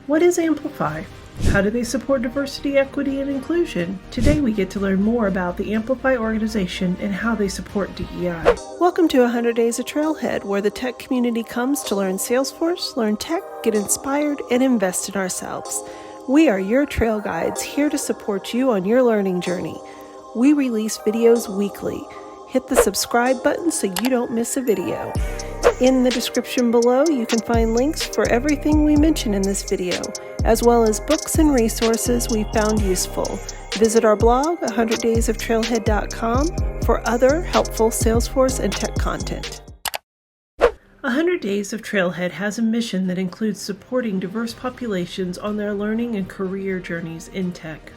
What is Amplify? How do they support diversity, equity, and inclusion? Today we get to learn more about the Amplify organization and how they support DEI. Welcome to 100 Days of Trailhead, where the tech community comes to learn Salesforce, learn tech, get inspired, and invest in ourselves. We are your trail guides, here to support you on your learning journey. We release videos weekly. Hit the subscribe button so you don't miss a video. In the description below, you can find links for everything we mention in this video, as well as books and resources we found useful. Visit our blog, 100daysoftrailhead.com, for other helpful Salesforce and tech content. 100 Days of Trailhead has a mission that includes supporting diverse populations on their learning and career journeys in tech.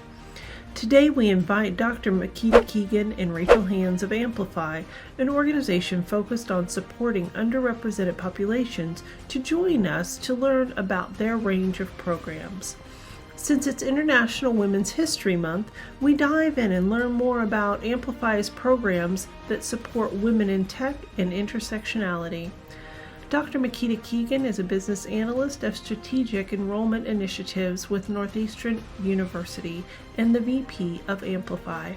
Today we invite Dr. Makeda Keegan and Rachel Hands of Amplify, an organization focused on supporting underrepresented populations, to join us to learn about their range of programs. Since it's International Women's History Month, we dive in and learn more about Amplify's programs that support women in tech and intersectionality. Dr. Makeda Keegan is a business analyst of strategic enrollment initiatives with Northeastern University and the VP of Amplify.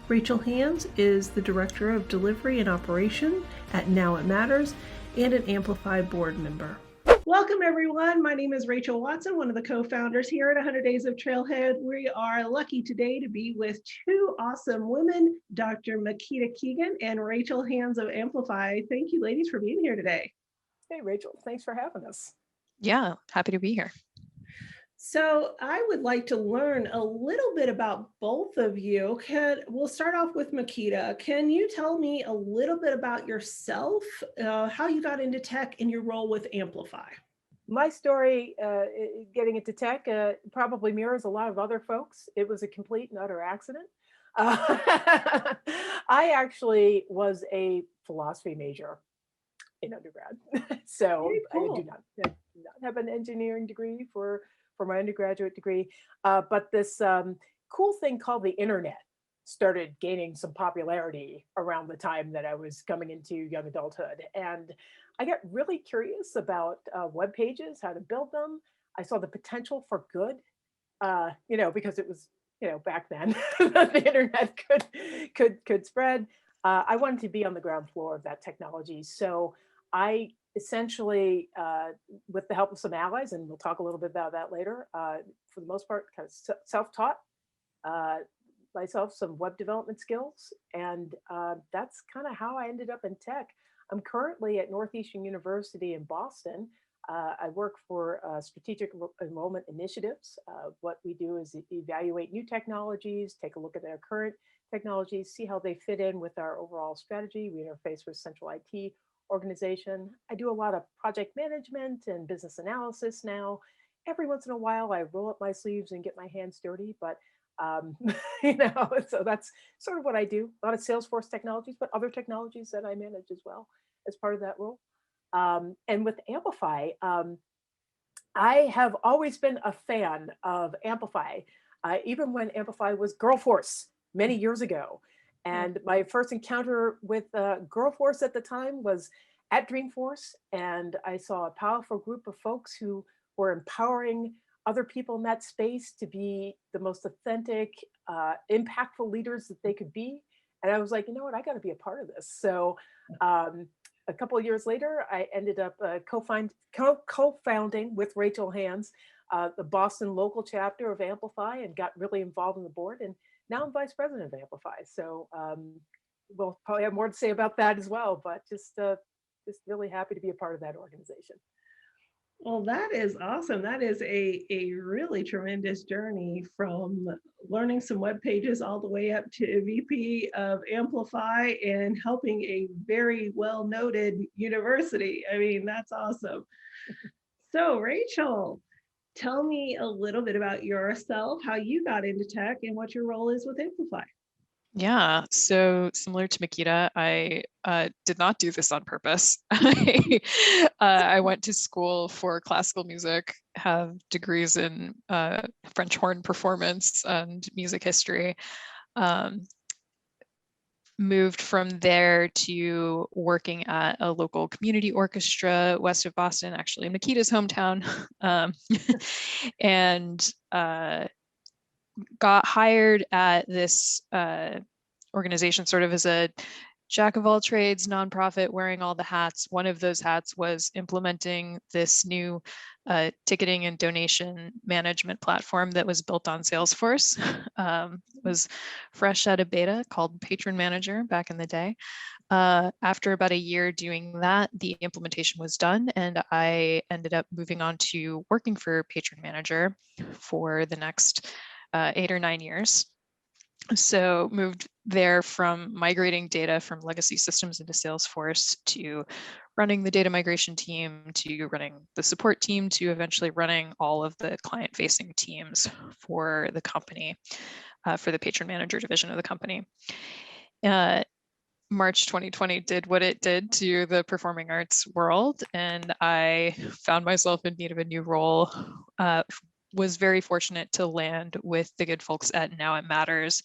Rachel Hands is the Director of Delivery and Operation at NowItMatters and an Amplify board member. Welcome everyone. My name is Rachel Watson, one of the co-founders here at 100 Days of Trailhead. We are lucky today to be with two awesome women, Dr. Makeda Keegan and Rachel Hands of Amplify. Thank you ladies for being here today. Hey, Rachel, thanks for having us. Yeah, happy to be here. So I would like to learn a little bit about both of you. We'll start off with Makeda. Can you tell me a little bit about yourself, how you got into tech and your role with Amplify? My story getting into tech probably mirrors a lot of other folks. It was a complete and utter accident. I actually was a philosophy major in undergrad. So cool. I do not have an engineering degree for my undergraduate degree. But this cool thing called the internet started gaining some popularity around the time that I was coming into young adulthood. And I got really curious about web pages, how to build them. I saw the potential for good, because it was, back then the internet could spread. I wanted to be on the ground floor of that technology. So I essentially, with the help of some allies, and we'll talk a little bit about that later, for the most part, kind of self-taught myself some web development skills. And that's kind of how I ended up in tech. I'm currently at Northeastern University in Boston. I work for strategic enrollment initiatives. What we do is evaluate new technologies, take a look at their current technologies, see how they fit in with our overall strategy. We interface with central IT organization. I do a lot of project management and business analysis now. Every once in a while, I roll up my sleeves and get my hands dirty, but so that's sort of what I do. A lot of Salesforce technologies, but other technologies that I manage as well as part of that role. And with Amplify, I have always been a fan of Amplify, even when Amplify was Girl Force many years ago. And my first encounter with Girl Force at the time was at Dreamforce. And I saw a powerful group of folks who were empowering other people in that space to be the most authentic, impactful leaders that they could be. And I was like, you know what, I got to be a part of this. So a couple of years later, I ended up co-founding with Rachel Hands, the Boston local chapter of Amplify, and got really involved in the board. And now I'm vice president of Amplify. So we'll probably have more to say about that as well, but just really happy to be a part of that organization. Well, that is awesome. That is a really tremendous journey from learning some web pages all the way up to VP of Amplify and helping a very well-noted university. I mean, that's awesome. So Rachel, tell me a little bit about yourself, how you got into tech and what your role is with Amplify. Yeah, so similar to Makeda, I did not do this on purpose. I went to school for classical music, have degrees in French horn performance and music history. moved from there to working at a local community orchestra west of Boston, actually in Makeda's hometown, and got hired at this organization sort of as a jack of all trades nonprofit, wearing all the hats. One of those hats was implementing this new ticketing and donation management platform that was built on Salesforce. It was fresh out of beta, called Patron Manager back in the day. After about a year doing that, the implementation was done, and I ended up moving on to working for Patron Manager for the next 8 or 9 years. So moved there from migrating data from legacy systems into Salesforce to running the data migration team, to running the support team, to eventually running all of the client-facing teams for the company, for the Patron Manager division of the company. March 2020 did what it did to the performing arts world, and I found myself in need of a new role. Was very fortunate to land with the good folks at NowItMatters,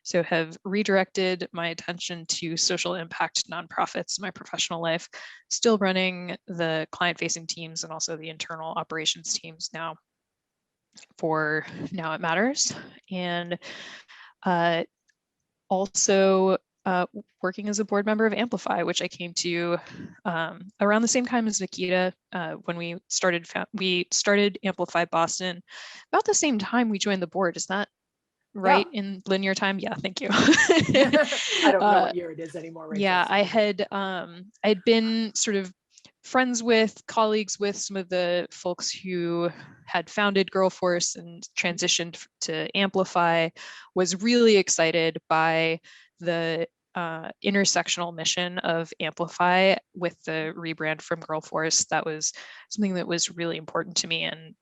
so have redirected my attention to social impact nonprofits in my professional life, still running the client-facing teams and also the internal operations teams now for NowItMatters, and also working as a board member of Amplify, which I came to around the same time as Makeda when we started Amplify Boston. About the same time we joined the board. Is that right, in linear time? Yeah, thank you. I don't know what year it is anymore, Rachel. Yeah, I'd been sort of friends with, colleagues with some of the folks who had founded Girl Force and transitioned to Amplify, was really excited by the intersectional mission of Amplify with the rebrand from Girl Force. That was something that was really important to me and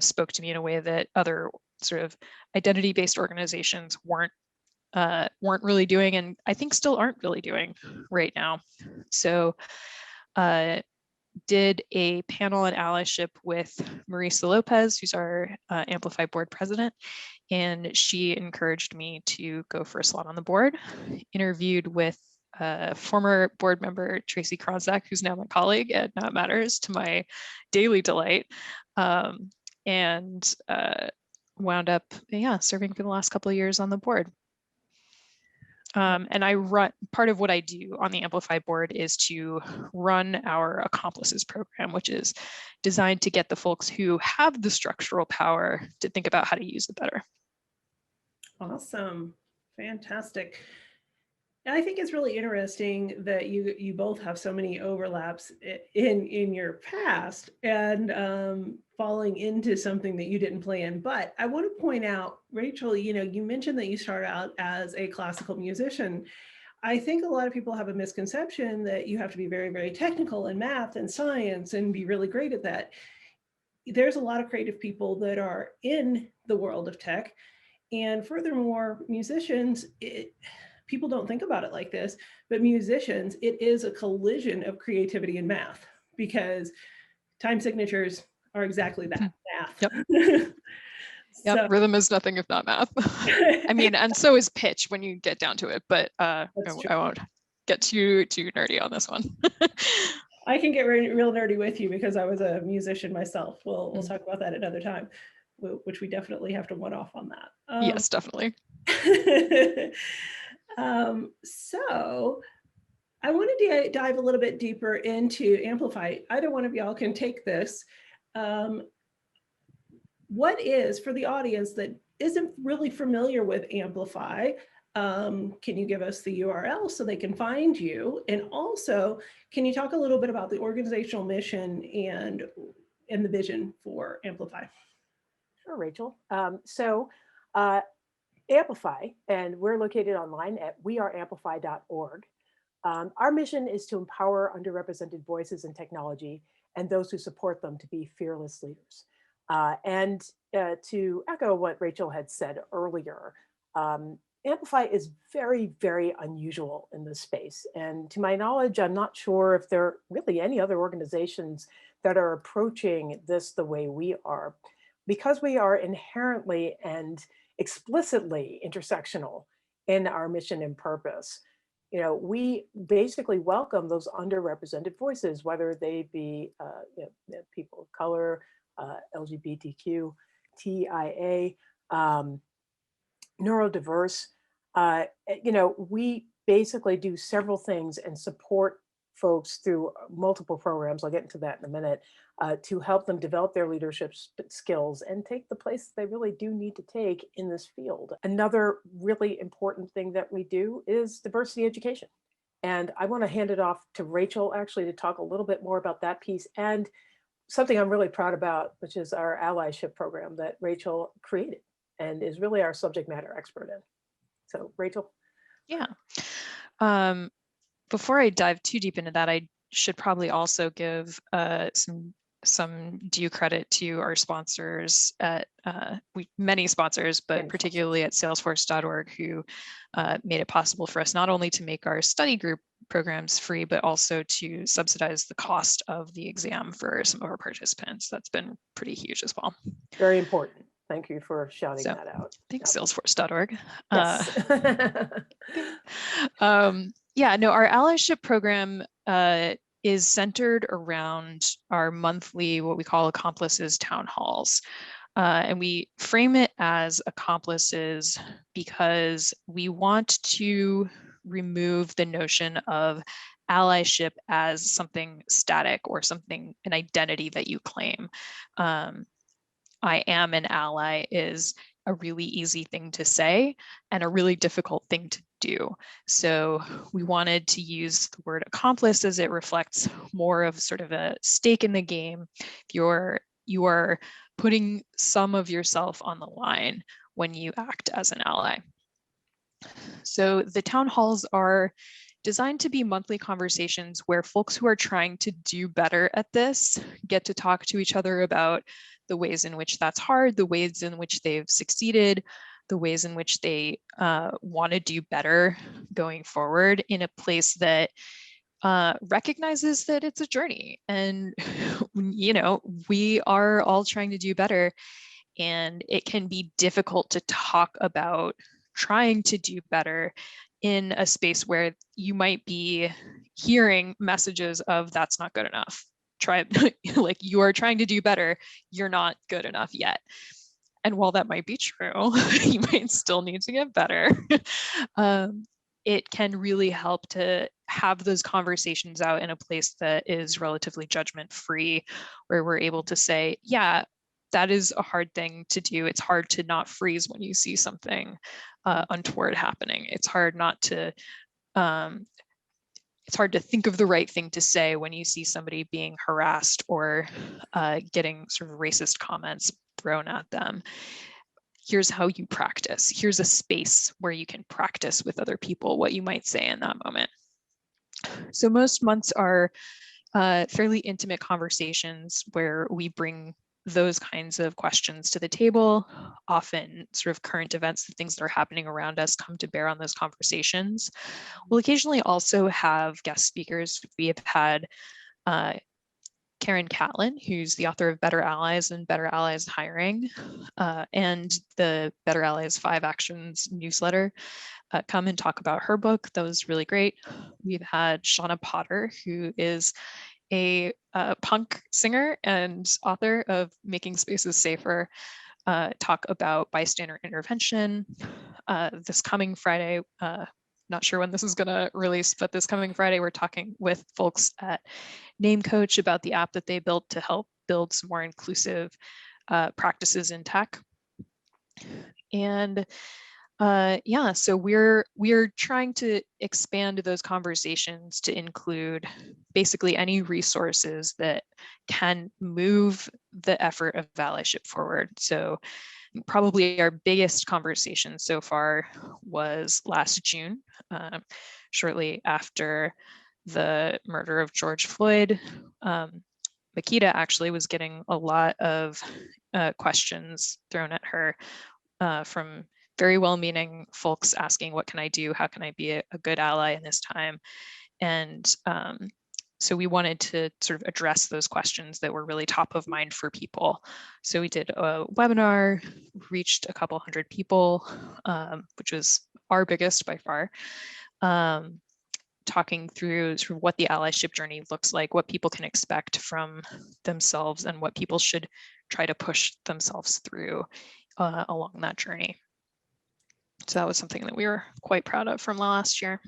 spoke to me in a way that other sort of identity-based organizations weren't really doing, and I think still aren't really doing right now. So did a panel at Allyship with Marisa Lopez, who's our Amplify board president, and she encouraged me to go for a slot on the board. Interviewed with former board member Tracy Kronzak, who's now my colleague at NowItMatters, to my daily delight, and wound up, serving for the last couple of years on the board. And I run, part of what I do on the Amplify board is to run our Accomplices program, which is designed to get the folks who have the structural power to think about how to use it better. Awesome. Fantastic. And I think it's really interesting that you both have so many overlaps in your past and falling into something that you didn't plan. But I want to point out, Rachel, you mentioned that you started out as a classical musician. I think a lot of people have a misconception that you have to be very, very technical in math and science and be really great at that. There's a lot of creative people that are in the world of tech. And furthermore, musicians, people don't think about it like this, but musicians, it is a collision of creativity and math, because time signatures are exactly that, math. Yep. Yep, rhythm is nothing if not math. I mean, and so is pitch when you get down to it, but I won't get too nerdy on this one. I can get real nerdy with you because I was a musician myself. We'll talk about that another time, which we definitely have to one-off on that. Yes, definitely. So I want to dive a little bit deeper into Amplify. Either one of y'all can take this. What is, for the audience that isn't really familiar with Amplify, can you give us the URL so they can find you? And also, can you talk a little bit about the organizational mission and the vision for Amplify? Sure, Rachel. Amplify, and we're located online at weareamplify.org. Our mission is to empower underrepresented voices in technology and those who support them to be fearless leaders. And to echo what Rachel had said earlier, Amplify is very, very unusual in this space. And to my knowledge, I'm not sure if there are really any other organizations that are approaching this the way we are, because we are inherently and explicitly intersectional in our mission and purpose. we basically welcome those underrepresented voices, whether they be people of color, LGBTQ, TIA, neurodiverse. We basically do several things and support folks through multiple programs. I'll get into that in a minute, to help them develop their leadership skills and take the place they really do need to take in this field. Another really important thing that we do is diversity education. And I want to hand it off to Rachel actually to talk a little bit more about that piece and something I'm really proud about, which is our allyship program that Rachel created and is really our subject matter expert in. So Rachel. Yeah. Before I dive too deep into that, I should probably also give some due credit to our sponsors at many sponsors, but particularly at Salesforce.org, who made it possible for us not only to make our study group programs free, but also to subsidize the cost of the exam for some of our participants. That's been pretty huge as well. Very important. Thank you for shouting that out. Thanks, Salesforce.org. Yes. Yeah, no, our allyship program is centered around our monthly, what we call accomplices town halls. And we frame it as accomplices because we want to remove the notion of allyship as something static or something, an identity that you claim. I am an ally is a really easy thing to say and a really difficult thing to do. So we wanted to use the word accomplice as it reflects more of sort of a stake in the game. You are putting some of yourself on the line when you act as an ally. So the town halls are designed to be monthly conversations where folks who are trying to do better at this get to talk to each other about the ways in which that's hard, the ways in which they've succeeded, the ways in which they want to do better going forward in a place that recognizes that it's a journey. And, we are all trying to do better. And it can be difficult to talk about trying to do better in a space where you might be hearing messages of that's not good enough. Try like you are trying to do better, you're not good enough yet. And while that might be true, you might still need to get better. It can really help to have those conversations out in a place that is relatively judgment-free, where we're able to say, yeah, that is a hard thing to do. It's hard to not freeze when you see something untoward happening. It's hard not to, it's hard to think of the right thing to say when you see somebody being harassed or getting sort of racist comments thrown at them. Here's how you practice. Here's a space where you can practice with other people what you might say in that moment. So most months are fairly intimate conversations where we bring those kinds of questions to the table. Often sort of current events, the things that are happening around us come to bear on those conversations. We'll occasionally also have guest speakers. We have had Karen Catlin, who's the author of Better Allies and Better Allies Hiring, and the Better Allies 5 Actions newsletter, come and talk about her book. That was really great. We've had Shauna Potter, who is a punk singer and author of Making Spaces Safer, talk about bystander intervention. This coming Friday, not sure when this is going to release, but this coming Friday, we're talking with folks at Name Coach about the app that they built to help build some more inclusive practices in tech. And yeah, so we're trying to expand those conversations to include basically any resources that can move the effort of allyship forward. So probably our biggest conversation so far was last June, shortly after the murder of George Floyd. Makeda actually was getting a lot of questions thrown at her from very well-meaning folks asking, what can I do? How can I be a good ally in this time? And so we wanted to sort of address those questions that were really top of mind for people. So we did a webinar, reached a couple hundred people, which was our biggest by far. talking through sort of what the allyship journey looks like, what people can expect from themselves, and what people should try to push themselves through along that journey. So that was something that we were quite proud of from last year.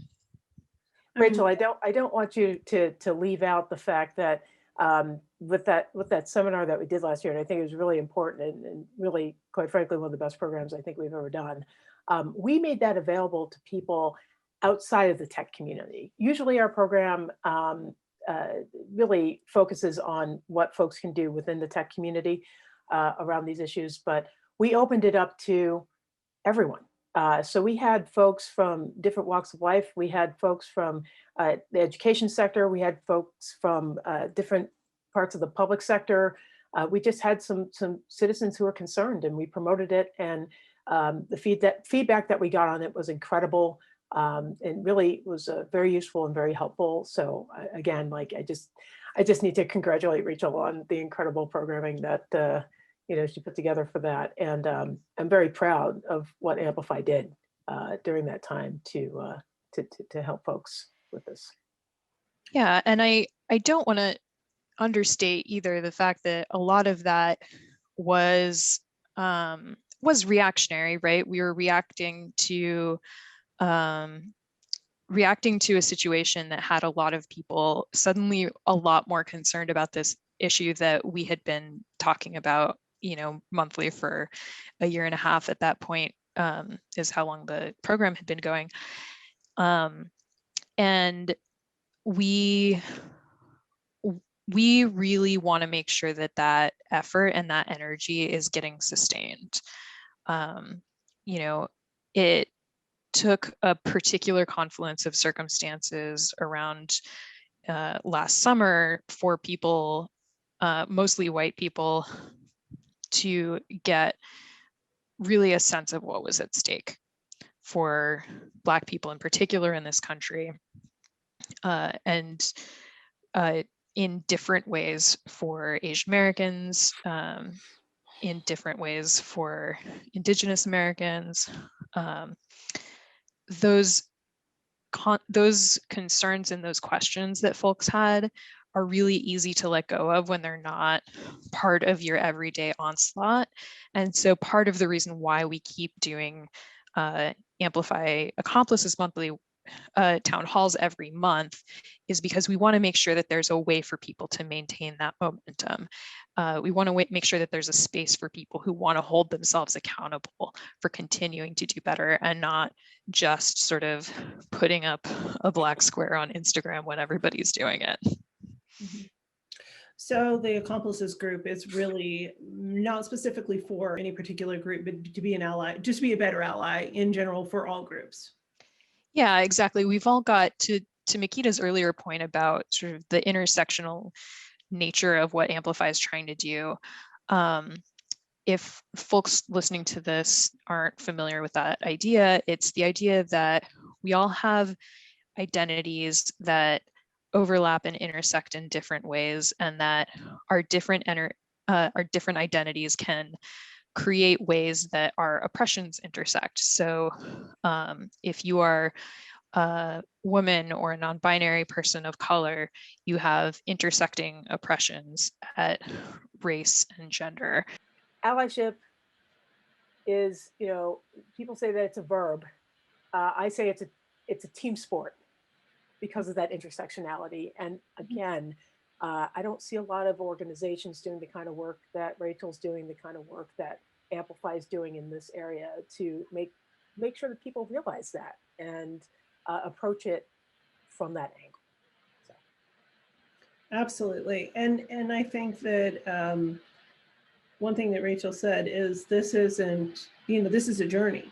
Rachel, I don't want you to leave out the fact that with that seminar that we did last year, and I think it was really important and really, quite frankly, one of the best programs I think we've ever done. We made that available to people outside of the tech community. Usually our program really focuses on what folks can do within the tech community around these issues, but we opened it up to everyone. So we had folks from different walks of life. We had folks from the education sector. We had folks from different parts of the public sector. We just had some citizens who were concerned, and we promoted it. And the feedback that we got on it was incredible. And really was very useful and very helpful. So again, like I just need to congratulate Rachel on the incredible programming that she put together for that. And I'm very proud of what Amplify did during that time to help folks with this. Yeah, and I don't want to understate either the fact that a lot of that was reactionary, right? We were reacting to a situation that had a lot of people suddenly a lot more concerned about this issue that we had been talking about, monthly for a year and a half at that point, is how long the program had been going. And we really want to make sure that effort and that energy is getting sustained. It took a particular confluence of circumstances around last summer for people, mostly white people, to get really a sense of what was at stake for Black people in particular in this country, and in different ways for Asian Americans, in different ways for Indigenous Americans. Those concerns and those questions that folks had are really easy to let go of when they're not part of your everyday onslaught. And so part of the reason why we keep doing Amplify Accomplices monthly town halls every month is because we want to make sure that there's a way for people to maintain that momentum. We want to make sure that there's a space for people who want to hold themselves accountable for continuing to do better and not just sort of putting up a black square on Instagram when everybody's doing it. So the Accomplices group is really not specifically for any particular group, but to be an ally, just be a better ally in general for all groups. Yeah, exactly. We've all got to Makeda's earlier point about sort of the intersectional nature of what Amplify is trying to do. If folks listening to this aren't familiar with that idea, it's the idea that we all have identities that overlap and intersect in different ways, and that our different identities can create ways that our oppressions intersect. So if you are a woman or a non-binary person of color, you have intersecting oppressions at race and gender. Allyship is, people say that it's a verb. I say it's a team sport because of that intersectionality. And again, I don't see a lot of organizations doing the kind of work that Rachel's doing, the kind of work that Amplify is doing in this area to make sure that people realize that and approach it from that angle. So. Absolutely. And I think that one thing that Rachel said is this isn't, this is a journey.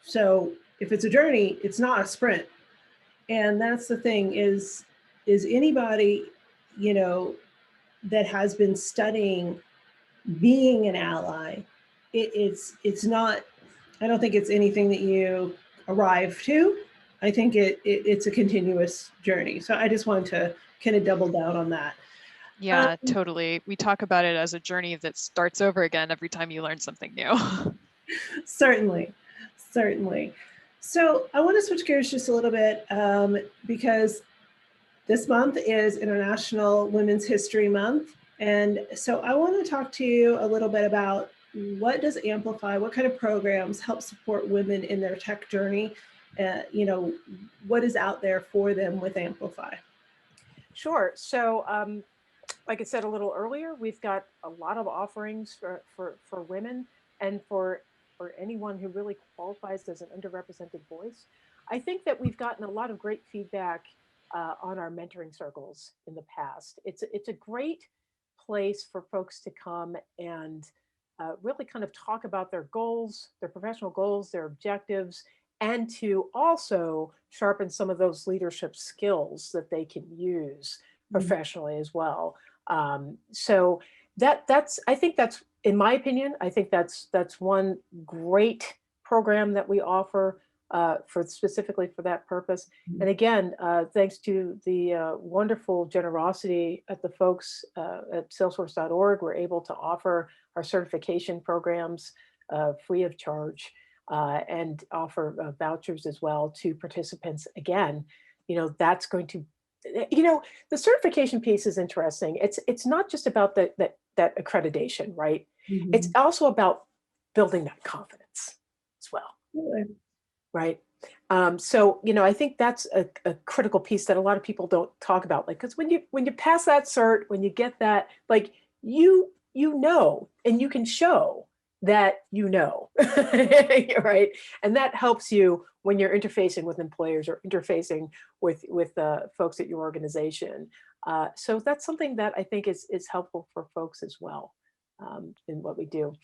So if it's a journey, it's not a sprint. And that's the thing is anybody, that has been studying being an ally, it's not, I don't think it's anything that you arrive to. I think it's a continuous journey. So I just wanted to kind of double down on that. Yeah, totally. We talk about it as a journey that starts over again every time you learn something new. Certainly. So I want to switch gears just a little bit because this month is International Women's History Month. And so I want to talk to you a little bit about what does Amplify, what kind of programs help support women in their tech journey? What is out there for them with Amplify? Sure. So, like I said a little earlier, we've got a lot of offerings for women and for anyone who really qualifies as an underrepresented voice. I think that we've gotten a lot of great feedback on our mentoring circles in the past. It's a great place for folks to come and really kind of talk about their goals, their professional goals, their objectives, and to also sharpen some of those leadership skills that they can use professionally as well. So that's I think that's, in my opinion, I think that's one great program that we offer for specifically for that purpose. And again, thanks to the wonderful generosity at the folks at Salesforce.org, we're able to offer our certification programs free of charge and offer vouchers as well to participants. Again, that's going to, the certification piece is interesting. It's not just about that accreditation, right? It's also about building that confidence as well. Right. So, I think that's a critical piece that a lot of people don't talk about. Like, because when you pass that cert, when you get that, like you know, and you can show that right? And that helps you when you're interfacing with employers or interfacing with folks at your organization. So that's something that I think is helpful for folks as well in what we do.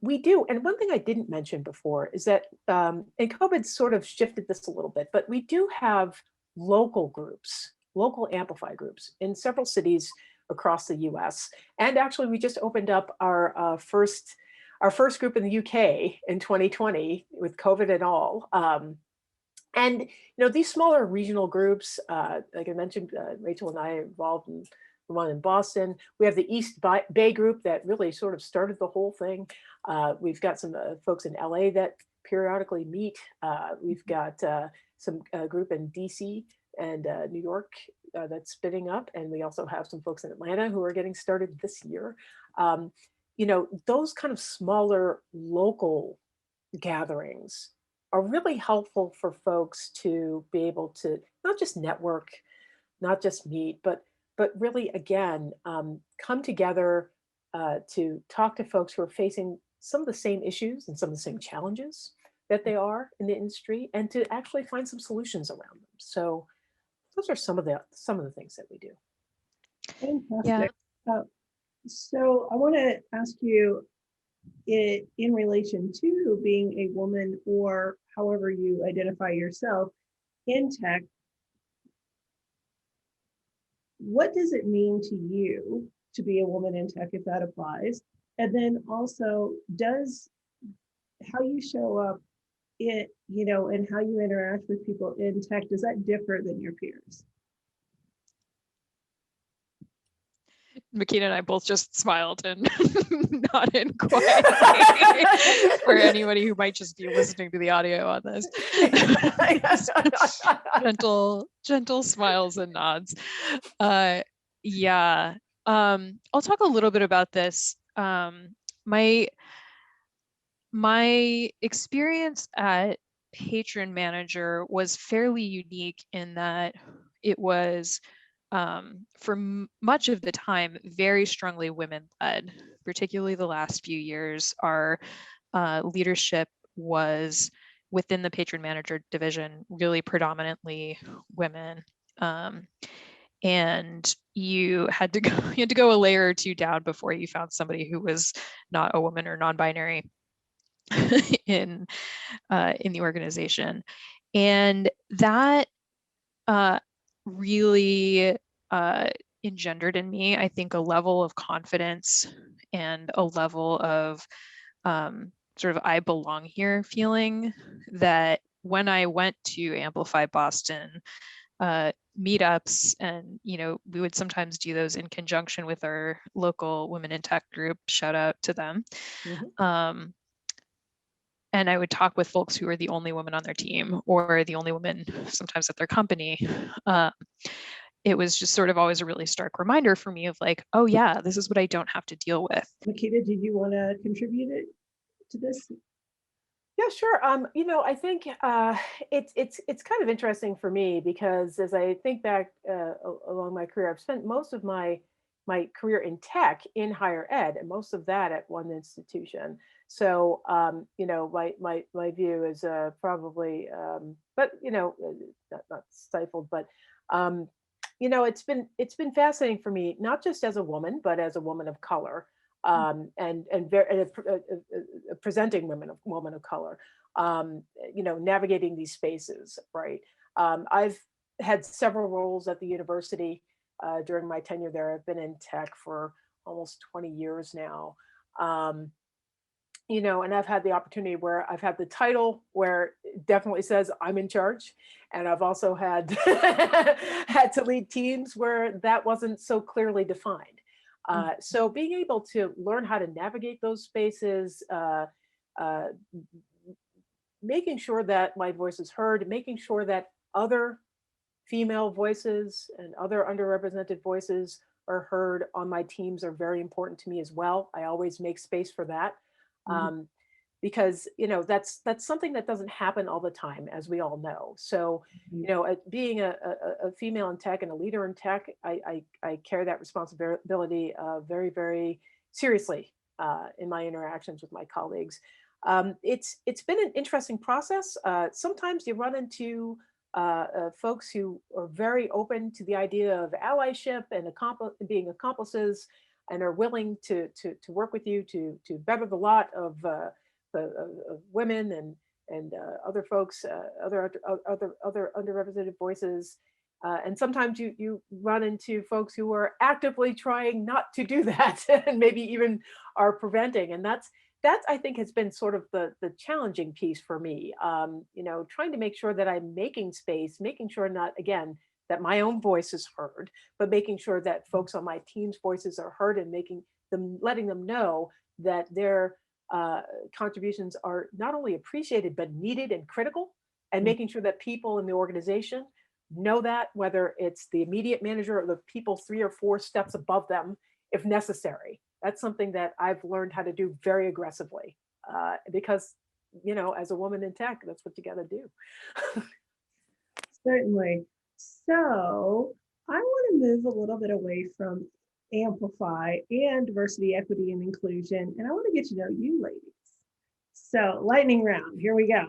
We do. And one thing I didn't mention before is that, and COVID sort of shifted this a little bit, but we do have local groups, local Amplify groups in several cities across the US. And actually, we just opened up our first group in the UK in 2020 with COVID and all. And these smaller regional groups, like I mentioned, Rachel and I are involved in the one in Boston. We have the East Bay group that really sort of started the whole thing. We've got some folks in LA that periodically meet. We've got some group in DC and New York that's spinning up. And we also have some folks in Atlanta who are getting started this year. Those kind of smaller local gatherings are really helpful for folks to be able to not just network, not just meet, but really, again, come together to talk to folks who are facing some of the same issues and some of the same challenges that they are in the industry, and to actually find some solutions around them. So those are some of the things that we do. Fantastic. Yeah. So I want to ask you, in relation to being a woman, or however you identify yourself in tech, what does it mean to you to be a woman in tech, if that applies? And then also, does how you show up and how you interact with people in tech, does that differ than your peers? Makeda and I both just smiled and nodded quietly for anybody who might just be listening to the audio on this. gentle smiles and nods. Yeah. I'll talk a little bit about this. My experience at Patron Manager was fairly unique in that it was, for much of the time, very strongly women-led. Particularly the last few years, our leadership was within the Patron Manager division really predominantly women. And you had to go a layer or two down before you found somebody who was not a woman or non-binary in the organization. And that really engendered in me, I think, a level of confidence and a level of sort of I belong here feeling, that when I went to Amplify Boston meetups, and we would sometimes do those in conjunction with our local women in tech group, shout out to them. and I would talk with folks who are the only woman on their team or the only woman sometimes at their company. It was just sort of always a really stark reminder for me of like, oh yeah, this is what I don't have to deal with. Makeda, did you want to contribute it to this? Yeah, sure. I think it's kind of interesting for me because as I think back along my career, I've spent most of my career in tech in higher ed, and most of that at one institution. So my view is probably, but not stifled, but it's been fascinating for me, not just as a woman, but as a woman of color. And a presenting woman of color, navigating these spaces, right? I've had several roles at the university during my tenure there. I've been in tech for almost 20 years now. And I've had the opportunity where I've had the title where it definitely says I'm in charge. And I've also had had to lead teams where that wasn't so clearly defined. So being able to learn how to navigate those spaces, making sure that my voice is heard, making sure that other female voices and other underrepresented voices are heard on my teams are very important to me as well. I always make space for that. Because that's something that doesn't happen all the time, as we all know. So being a female in tech and a leader in tech, I carry that responsibility very, very seriously in my interactions with my colleagues. It's been an interesting process. Sometimes you run into folks who are very open to the idea of allyship and being accomplices, and are willing to work with you to better the lot of women and other folks, other underrepresented voices. And sometimes you run into folks who are actively trying not to do that and maybe even are preventing. And that I think has been sort of the challenging piece for me, trying to make sure that I'm making space, making sure not, again, that my own voice is heard, but making sure that folks on my team's voices are heard and letting them know that their contributions are not only appreciated, but needed and critical, and making sure that people in the organization know that, whether it's the immediate manager or the people 3 or 4 steps above them, if necessary. That's something that I've learned how to do very aggressively because, as a woman in tech, that's what you got to do. Certainly. So I want to move a little bit away from Amplify and diversity, equity, and inclusion, and I want to get to know you ladies. So lightning round, here we go.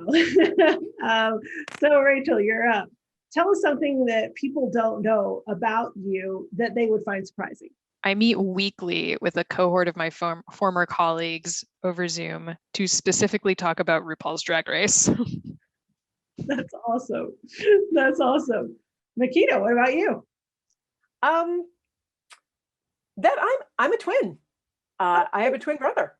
So Rachel, you're up. Tell us something that people don't know about you that they would find surprising. I meet weekly with a cohort of my former colleagues over Zoom to specifically talk about RuPaul's Drag Race. That's awesome. That's awesome. Makeda, what about you? That I'm a twin. I have a twin brother.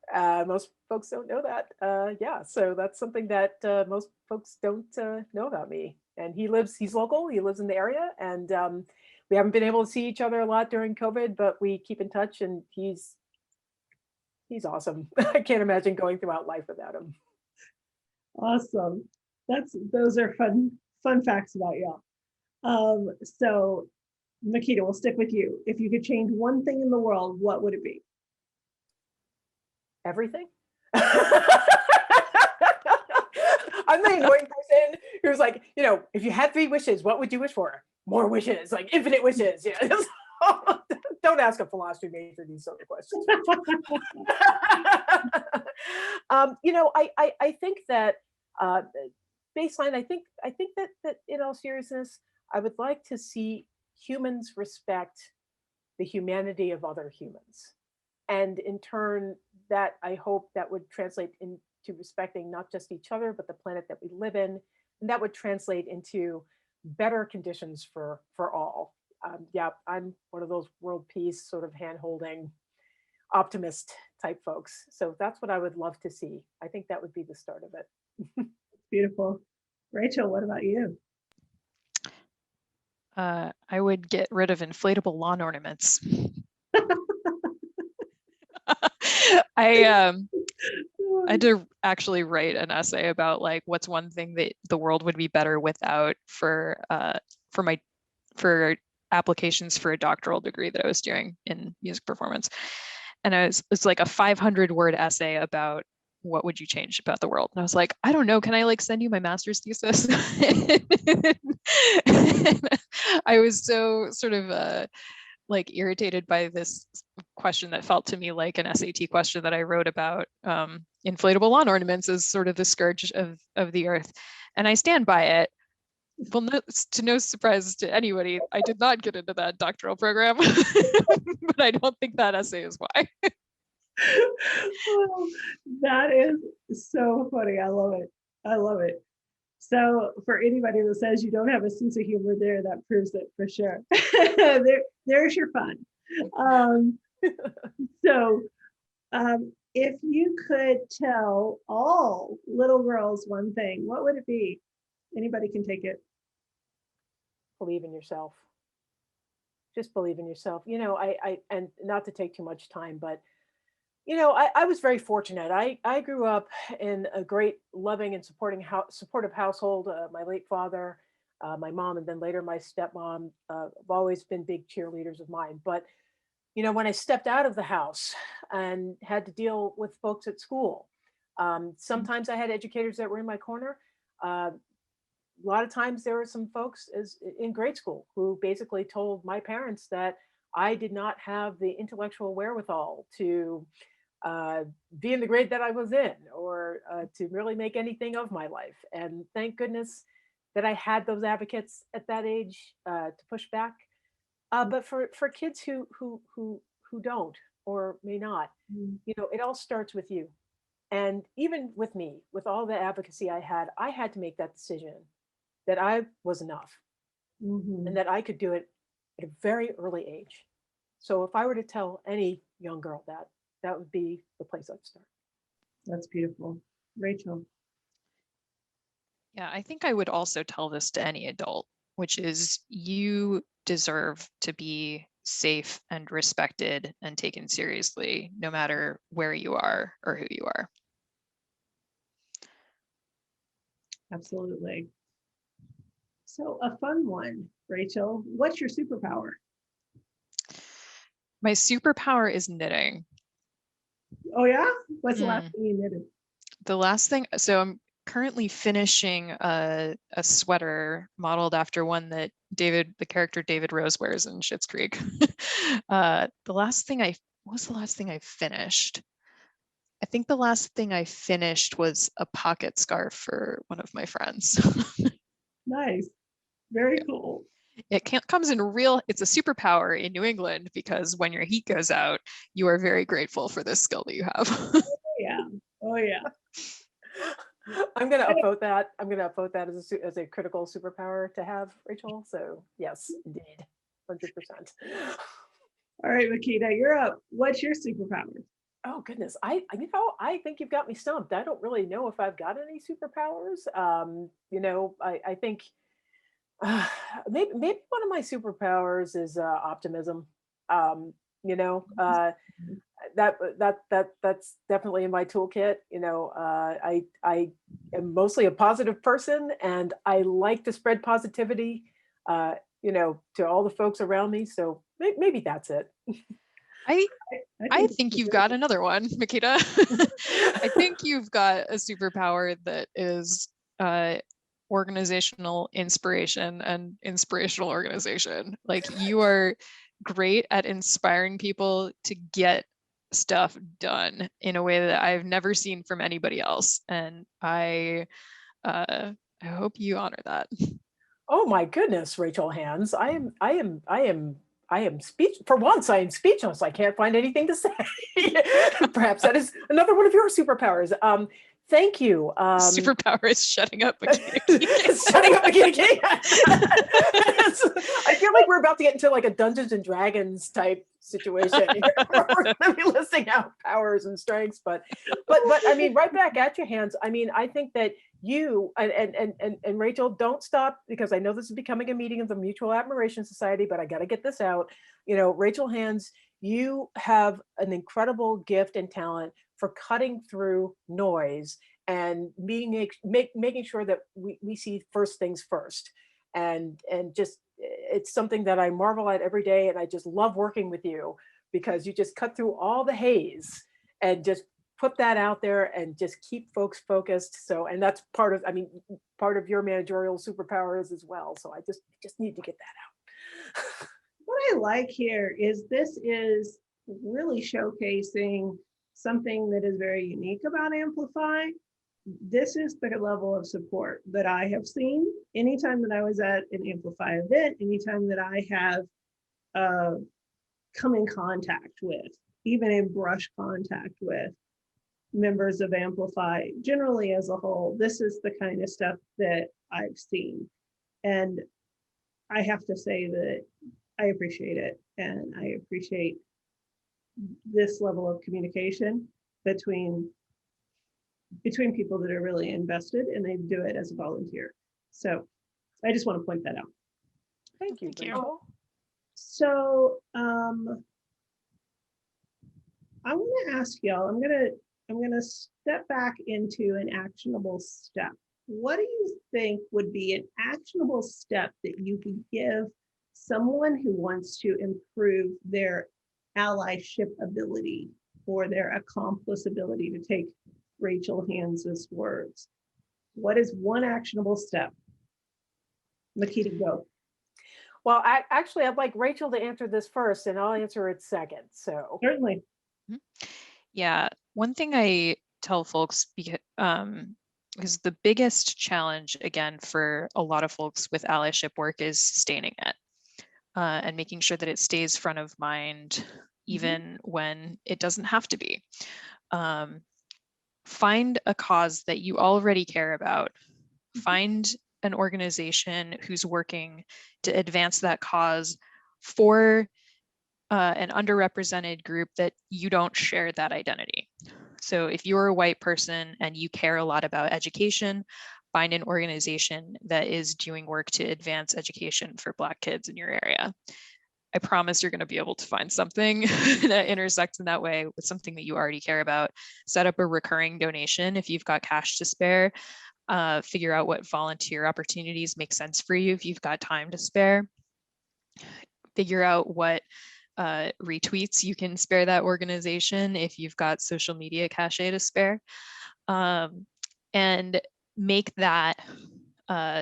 Most folks don't know that. Yeah, so that's something that most folks don't know about me. And he's local, he lives in the area, and we haven't been able to see each other a lot during COVID, but we keep in touch, and he's awesome. I can't imagine going throughout life without him. Awesome. Those are fun facts about y'all. So Makeda, we'll stick with you. If you could change one thing in the world, what would it be? Everything. I'm the annoying person who's like, if you had 3 wishes, what would you wish for? More wishes, like infinite wishes. Yeah. Don't ask a philosophy major these sort of questions. I think that baseline. I think that in all seriousness, I would like to see humans respect the humanity of other humans, and in turn, that I hope that would translate into respecting not just each other, but the planet that we live in, and that would translate into better conditions for all. Yeah, I'm one of those world peace sort of hand-holding optimist type folks. So that's what I would love to see. I think that would be the start of it. Beautiful. Rachel, what about you? I would get rid of inflatable lawn ornaments. I had to actually write an essay about like what's one thing that the world would be better without for applications for a doctoral degree that I was doing in music performance. And it's like a 500-word essay about what would you change about the world. And I was like, I don't know, can I like send you my master's thesis? I was so sort of like irritated by this question that felt to me like an SAT question that I wrote about inflatable lawn ornaments as sort of the scourge of the earth. And I stand by it. Well, no, to no surprise to anybody, I did not get into that doctoral program, but I don't think that essay is why. Well, that is so funny. I love it. I love it. So for anybody that says you don't have a sense of humor there, that proves it for sure. There's your fun. So if you could tell all little girls one thing, what would it be? Anybody can take it. Believe in yourself. Just believe in yourself. You know, and not to take too much time, but you know, I was very fortunate. I grew up in a great, loving and supportive household. My late father, my mom, and then later my stepmom have always been big cheerleaders of mine. But you know, when I stepped out of the house and had to deal with folks at school, sometimes I had educators that were in my corner. A lot of times there were some folks in grade school who basically told my parents that I did not have the intellectual wherewithal to be in the grade that I was in, or to really make anything of my life. And thank goodness that I had those advocates at that age to push back. But for kids who don't or may not, you know, it all starts with you. And even with me, with all the advocacy I had to make that decision that I was enough and that I could do it at a very early age. So if I were to tell any young girl that, that would be the place I'd start. That's beautiful. Rachel. Yeah, I think I would also tell this to any adult, which is you deserve to be safe and respected and taken seriously, no matter where you are or who you are. Absolutely. So a fun one, Rachel. What's your superpower? My superpower is knitting. Oh yeah? What's the last thing you knitted? The last thing, so I'm currently finishing a sweater modeled after one that the character David Rose wears in Schitt's Creek. What was the last thing I finished? I think the last thing I finished was a pocket scarf for one of my friends. Nice. Very cool. It comes in it's a superpower in New England because when your heat goes out, you are very grateful for this skill that you have. Yeah. Oh yeah. I'm going to upvote that. I'm going to upvote that as a critical superpower to have, Rachel. So yes, indeed, 100%. All right, Makeda, you're up. What's your superpower? Oh goodness, I think you've got me stumped. I don't really know if I've got any superpowers. You know, I think maybe one of my superpowers is optimism. You know, that's definitely in my toolkit. You know, I am mostly a positive person, and I like to spread positivity. You know, to all the folks around me. So maybe that's it. I think you've got another one, Makeda. I think you've got a superpower that is organizational inspiration and inspirational organization. Like you are great at inspiring people to get stuff done in a way that I've never seen from anybody else. And I hope you honor that. Oh my goodness, Rachel Hands. I am for once I am speechless. I can't find anything to say. Perhaps that is another one of your superpowers. Thank you. Superpower is shutting up Makeda Keegan. It's shutting up Makeda Keegan. I feel like we're about to get into like a Dungeons and Dragons type situation here. We're going to be listing out powers and strengths, but I mean, right back at your Hands. I mean, I think that you and Rachel, don't stop, because I know this is becoming a meeting of the Mutual Admiration Society, but I got to get this out. You know, Rachel Hands, you have an incredible gift and talent for cutting through noise and making sure that we see first things first. And just, it's something that I marvel at every day. And I just love working with you because you just cut through all the haze and just put that out there and just keep folks focused. So, and that's part of, I mean, part of your managerial superpowers as well. So I just need to get that out. What I like here is this is really showcasing something that is very unique about Amplify. This is the level of support that I have seen anytime that I was at an Amplify event, anytime that I have come in contact with, even in brush contact with members of Amplify, generally as a whole. This is the kind of stuff that I've seen. And I have to say that I appreciate it. And I appreciate this level of communication between people that are really invested and they do it as a volunteer. So I just want to point that out. Thank you. Thank you. Rachel. So I want to ask y'all, I'm gonna step back into an actionable step. What do you think would be an actionable step that you could give someone who wants to improve their allyship ability or their accomplice ability, to take Rachel Hans's words? What is one actionable step? Makeda, go. Well, actually, I'd like Rachel to answer this first and I'll answer it second. So Certainly. Yeah, one thing I tell folks, because the biggest challenge, again, for a lot of folks with allyship work is sustaining it and making sure that it stays front of mind, even when it doesn't have to be. Find a cause that you already care about. Find an organization who's working to advance that cause for an underrepresented group that you don't share that identity. So if you're a white person and you care a lot about education, find an organization that is doing work to advance education for Black kids in your area. I promise you're going to be able to find something that intersects in that way with something that you already care about. Set up a recurring donation if you've got cash to spare. Figure out what volunteer opportunities make sense for you if you've got time to spare. Figure out what retweets you can spare that organization if you've got social media cachet to spare. And make that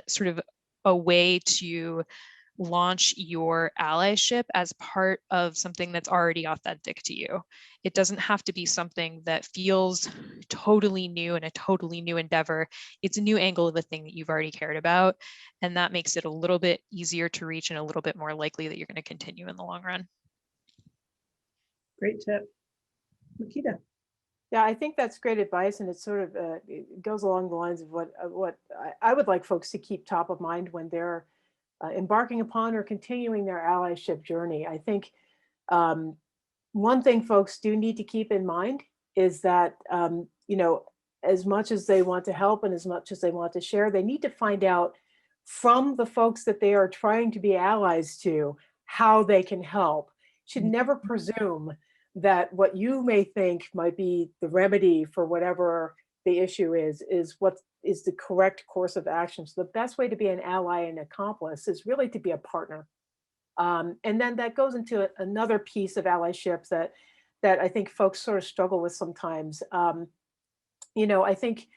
sort of a way to launch your allyship as part of something that's already authentic to you. It doesn't have to be something that feels totally new and a totally new endeavor. It's a new angle of the thing that you've already cared about. And that makes it a little bit easier to reach and a little bit more likely that you're going to continue in the long run. Great tip. Makeda. yeah, I think that's great advice, and it's sort of it goes along the lines of what I would like folks to keep top of mind when they're embarking upon or continuing their allyship journey. I think one thing folks do need to keep in mind is that you know, as much as they want to help and as much as they want to share, they need to find out from the folks that they are trying to be allies to how they can help. Should never presume that what you may think might be the remedy for whatever the issue is what is the correct course of action. So the best way to be an ally and accomplice is really to be a partner. And then that goes into another piece of allyship that I think folks sort of struggle with sometimes. You know, I think,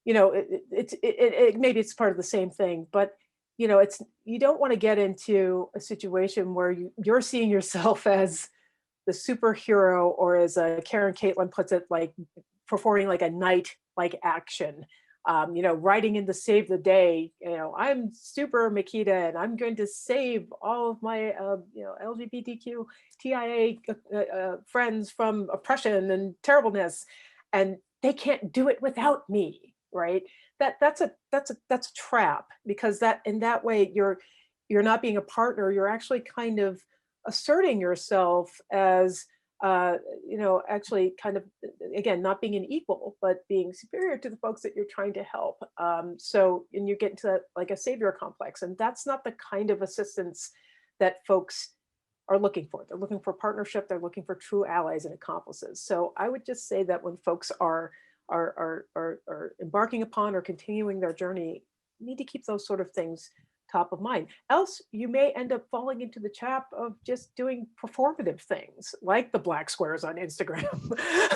you know, it maybe it's part of the same thing, but you know, you don't want to get into a situation where you're seeing yourself as the superhero, or as Karen Caitlin puts it, like performing like a knight-like action. You know, riding in to save the day. You know, I'm super Makeda, and I'm going to save all of my, you know, LGBTQ TIA friends from oppression and terribleness, and they can't do it without me, right? That's a trap, because in that way you're not being a partner. You're actually kind of asserting yourself as you know, actually kind of, again, not being an equal, but being superior to the folks that you're trying to help. So, and you get into like a savior complex, and that's not the kind of assistance that folks are looking for. They're looking for partnership. They're looking for true allies and accomplices. So I would just say that when folks are embarking upon or continuing their journey, need to keep those sort of things top of mind. Else, you may end up falling into the trap of just doing performative things like the black squares on Instagram,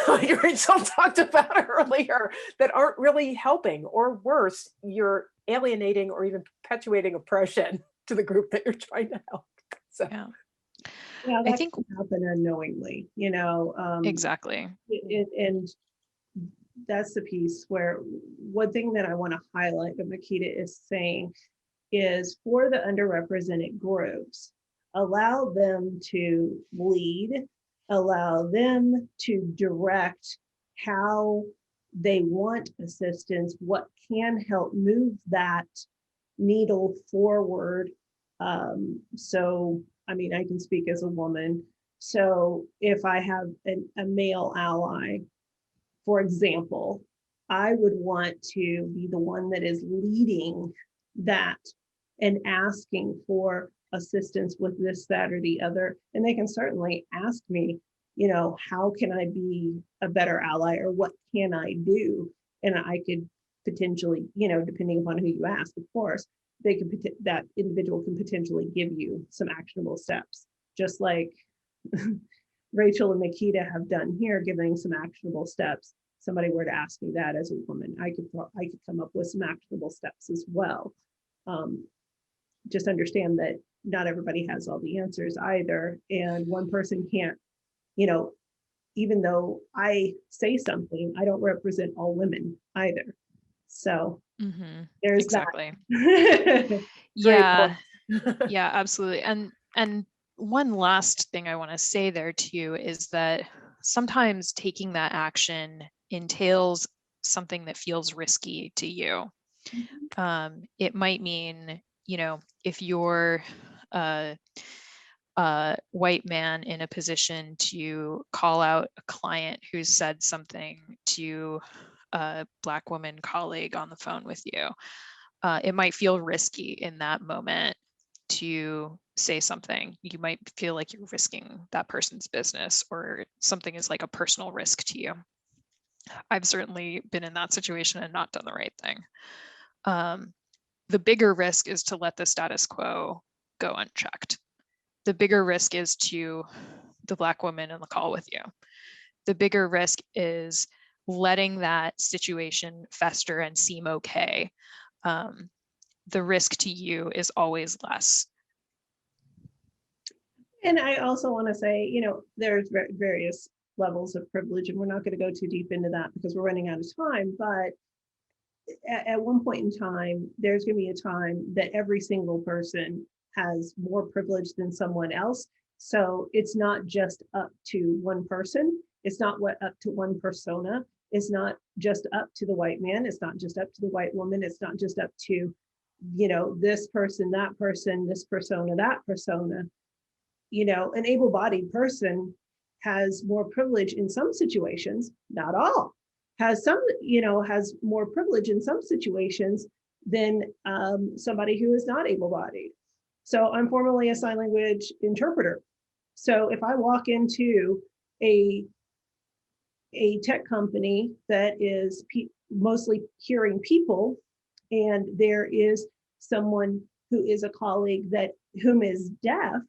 like Rachel talked about earlier, that aren't really helping, or worse, you're alienating or even perpetuating oppression to the group that you're trying to help. So, Yeah. Yeah, I that think can happen unknowingly, you know. exactly. And that's the piece where one thing that I want to highlight that Makeda is saying is, for the underrepresented groups, allow them to lead, allow them to direct how they want assistance, what can help move that needle forward. So, I mean, I can speak as a woman. So if I have a male ally, for example, I would want to be the one that is leading that and asking for assistance with this, that, or the other. And they can certainly ask me, you know, how can I be a better ally, or what can I do? And I could potentially, you know, depending upon who you ask, of course, they could, that individual can potentially give you some actionable steps, just like Rachel and Makeda have done here, giving some actionable steps. Somebody were to ask me that as a woman, I could come up with some actionable steps as well. Just understand that not everybody has all the answers either, and one person can't, you know, even though I say something, I don't represent all women either. So there's exactly. that. Yeah. Yeah, absolutely. And one last thing I want to say there too is that sometimes taking that action entails something that feels risky to you. It might mean, you know, if you're a white man in a position to call out a client who said something to a Black woman colleague on the phone with you, it might feel risky in that moment to say something. You might feel like you're risking that person's business, or something is like a personal risk to you. I've certainly been in that situation and not done the right thing. The bigger risk is to let the status quo go unchecked. The bigger risk is to the Black woman in the call with you. The bigger risk is letting that situation fester and seem okay. The risk to you is always less. And I also want to say, you know, there's various levels of privilege, and we're not going to go too deep into that because we're running out of time. But at one point in time, there's going to be a time that every single person has more privilege than someone else. So it's not just up to one person. It's not up to one persona. It's not just up to the white man. It's not just up to the white woman. It's not just up to, you know, this person, that person, this persona, that persona. You know, an able-bodied person has more privilege in some situations, not all, has some, you know, has more privilege in some situations than somebody who is not able-bodied. So I'm formerly a sign language interpreter. So if I walk into a tech company that is mostly hearing people, and there is someone who is a colleague whom is deaf,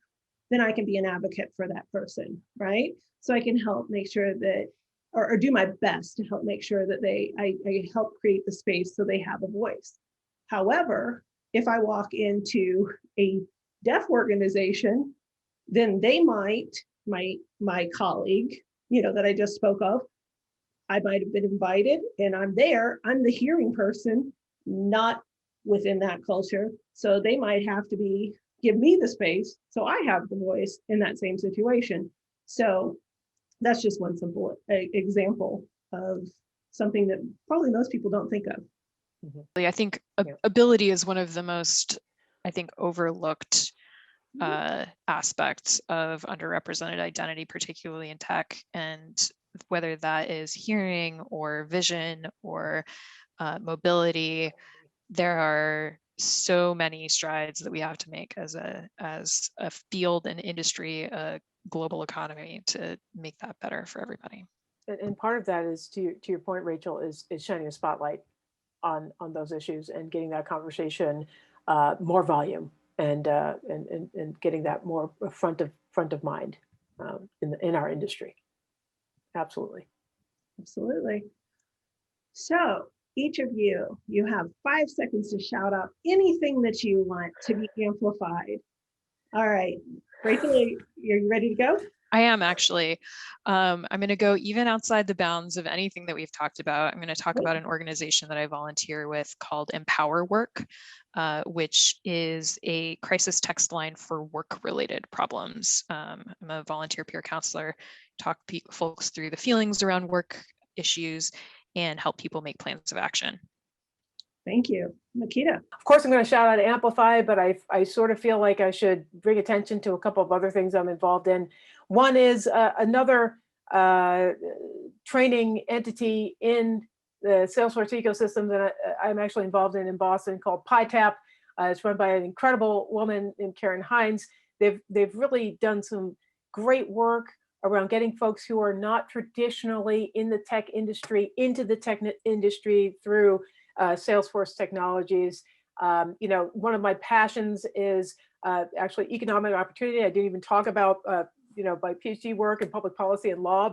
then I can be an advocate for that person, right? So I can help make sure that, or do my best to help make sure that I help create the space so they have a voice. However, if I walk into a deaf organization, then they might, my colleague, you know, that I just spoke of, I might have been invited and I'm there, I'm the hearing person, not within that culture. So they might have to give me the space so I have the voice in that same situation. So that's just one simple example of something that probably most people don't think of. I think ability is one of the most, I think, overlooked aspects of underrepresented identity, particularly in tech. And whether that is hearing or vision or mobility, there are so many strides that we have to make as a field and industry, a global economy, to make that better for everybody. And part of that is, to your point, Rachel, is shining a spotlight on those issues and getting that conversation more volume, and getting that more front of mind in our industry. Absolutely. Absolutely. So each of you have 5 seconds to shout out anything that you want to be amplified. All right, Rachel, are you ready to go? I am actually. I'm going to go even outside the bounds of anything that we've talked about. I'm going to talk about an organization that I volunteer with called Empower Work, which is a crisis text line for work-related problems. I'm a volunteer peer counselor, talk folks through the feelings around work issues and help people make plans of action. Thank you. Makeda. Of course, I'm going to shout out Amplify, but I sort of feel like I should bring attention to a couple of other things I'm involved in. One is another training entity in the Salesforce ecosystem that I'm actually involved in Boston, called PyTap. It's run by an incredible woman named Karen Hines. They've really done some great work around getting folks who are not traditionally in the tech industry into the tech industry through Salesforce technologies. One of my passions is actually economic opportunity. I didn't even talk about my PhD work in public policy and law,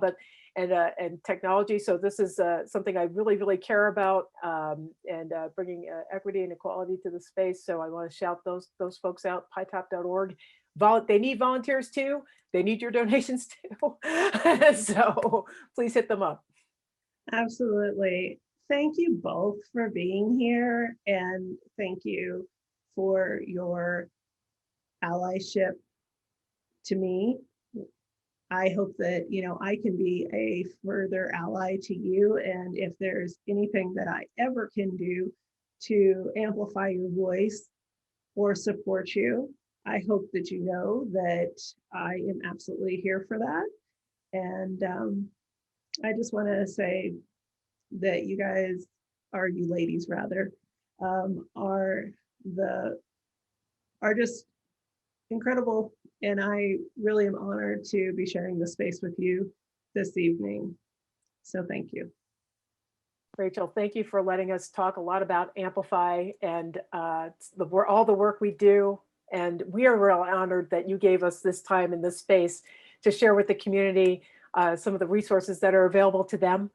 and technology. So this is something I really, really care about, and bringing equity and equality to the space. So I want to shout those folks out. pytap.org. They need volunteers too. They need your donations too. So please hit them up. Absolutely. Thank you both for being here, and thank you for your allyship to me. I hope that, I can be a further ally to you. And if there's anything that I ever can do to amplify your voice or support you, I hope that you know that I am absolutely here for that. And I just want to say that you guys, or you ladies rather, are just incredible. And I really am honored to be sharing this space with you this evening. So thank you. Rachel, thank you for letting us talk a lot about Amplify and all the work we do. And we are real honored that you gave us this time in this space to share with the community some of the resources that are available to them.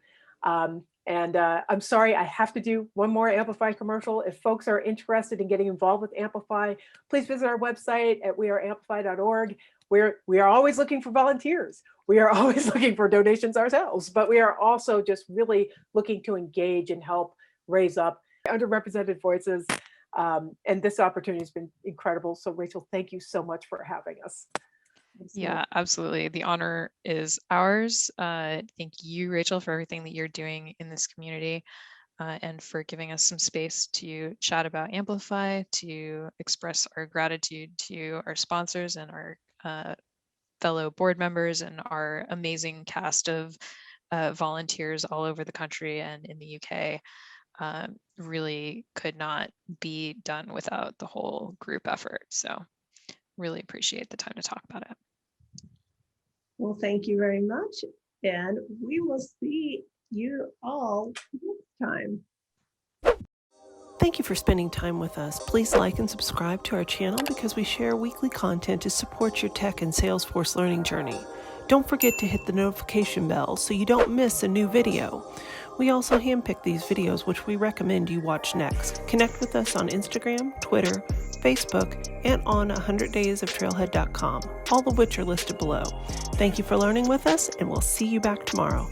And I'm sorry, I have to do one more Amplify commercial. If folks are interested in getting involved with Amplify, please visit our website at weareamplify.org. We are always looking for volunteers. We are always looking for donations ourselves, but we are also just really looking to engage and help raise up underrepresented voices. And this opportunity has been incredible. So Rachel, thank you so much for having us. Yeah, absolutely. The honor is ours. Thank you, Rachel, for everything that you're doing in this community, and for giving us some space to chat about Amplify, to express our gratitude to our sponsors and our fellow board members and our amazing cast of volunteers all over the country and in the UK. Really could not be done without the whole group effort. So really appreciate the time to talk about it. Well, thank you very much. And we will see you all next time. Thank you for spending time with us. Please like and subscribe to our channel because we share weekly content to support your tech and Salesforce learning journey. Don't forget to hit the notification bell so you don't miss a new video. We also handpick these videos which we recommend you watch next. Connect with us on Instagram, Twitter, Facebook, and on 100daysoftrailhead.com, all of which are listed below. Thank you for learning with us, and we'll see you back tomorrow.